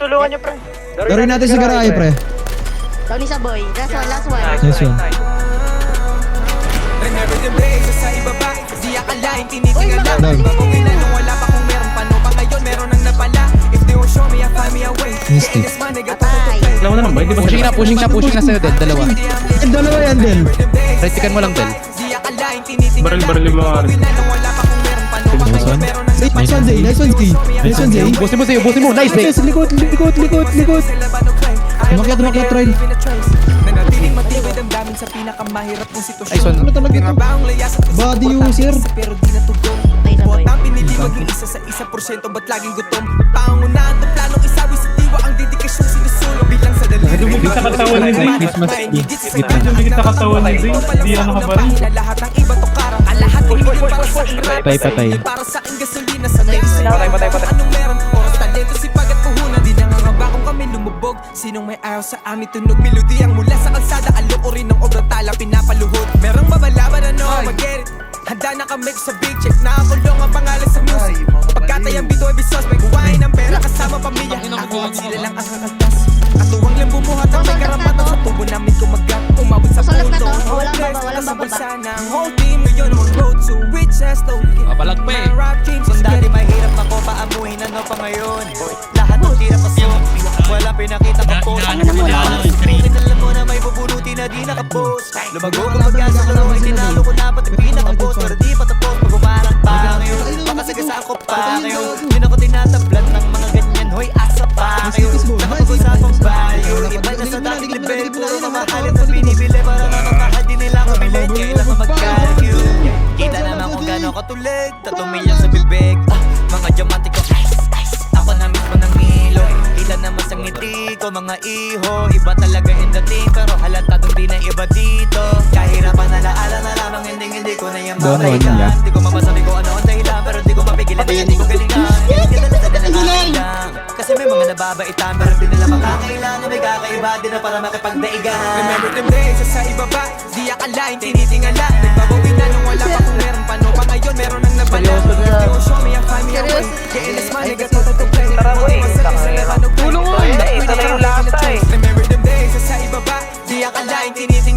tulungan niyo, pre. Darin natin sa garahe, pre. Down isa boy. Last one. Yes, one. Remember the days sa ibaba, di akalain tinitingala. Down. Babawin na nung wala pa kung meron pa no pa ngayon meron nang napala. If they won't show me, I find me a way. Mystic. Dalawa na lang ba? Hindi ba Pushing na sa'yo, Del. Dalawa. Dalawa yan, Del. Right-pickan mo lang, Del. Baril yung mga Nice one. Nice one, Zay. Nice one, Zay. Nice one, Zay. Busin mo sa'yo, busin mo. Nice, Zay. Yes, likod. Umakyat, Troy. Nanatiling matibay damdamin sa pinakamahirap ng sitwasyon. Nice one. Ano talaga to? Pinabaong layas at Body user. pero di natugon. Botang pinili maging isa sa 1% ba't laging gutom? Pangunahan ng planong isawi sa diwa ang dedikasyon sinusulong bilang sa daliri. Dumikit sa katawan ni Zay. Christmas Eve. Dumikit sa katawan ni Zay. Hindi yan nakabaril. Lahat ng iba to karang ang lahat pinili para sa Patay. para sa aking gasolina sa naisip. Patay. Anong meron? Oras, talento, sipag at puhunan. Di nangangamba kung kami lumubog. Sinong may ayaw sa amin tunog? Melodiyang mula sa kalsada. Aloorin ng obrang tala pinapaluhod. Merong babalaban ano? Mag-get it. Handa na kami sa big check. Nakakulong ang pangalan sa music. Pagkatayang bito ay bisos. May buwain ng pera kasama pamilya. Ako at sila lang ang kakaltas. Katuwang lang bumuhat ang may karapatan sa tubo namin kumagat. Umabot sa Masulap na puso. to? Walang baba, walang Nasa baba. bulsa ng whole team. Ngayon ang road to riches. Papalag pa eh. My rap dreams is Dati mahirap ako paamuhin, ano pa ngayon? Lahat ng tira pasyo, wala pinakita ka po. Alam mo na may bubunuti na di nakapost. Lumago ko magkasa laro, ay tinalo ko na pati pinaka-post. Pero di pa tapos, magumarang pa ngayon. Pakasagasaan ko pa ngayon. Di na ko tinatablan ng mga ganyan, hoy asa pa kayo. Nakapag-usapang value, iba na sa dating level. Puro mamahalit na binibili para makakahal di nila ko bilhin. Kailangan mag-calculate. Kita naman kung gano'n katulig, 3 milyon sa bibig. Mga diamante ko, ice. Ako na mismo ng hilo. Kita naman sa ngiti ko, mga iho. Iba talaga yung dating, pero halatadong di na iba dito. Kahirapan na laala na lamang, hindi ko na yung mapailan. Di ko mapasabi ko ano ang dahilan, pero di ko mapigilan na hindi ko galingan. Galingan. Kasi may mga nababaitan, pero di nila makakailangan. May kakaiba din na para makipagdaigan. Remember them days sa ibaba, di akalain tinitingala. Nagbabawi na nung wala pa kung meron pa no pa ngayon meron nang nabala. Don't show me ang family away. KLS man, negative to play. Tara mo eh. Tulong mo! Ito na yung lasa eh. Remember them days sa ibaba, di akalain tinitingala.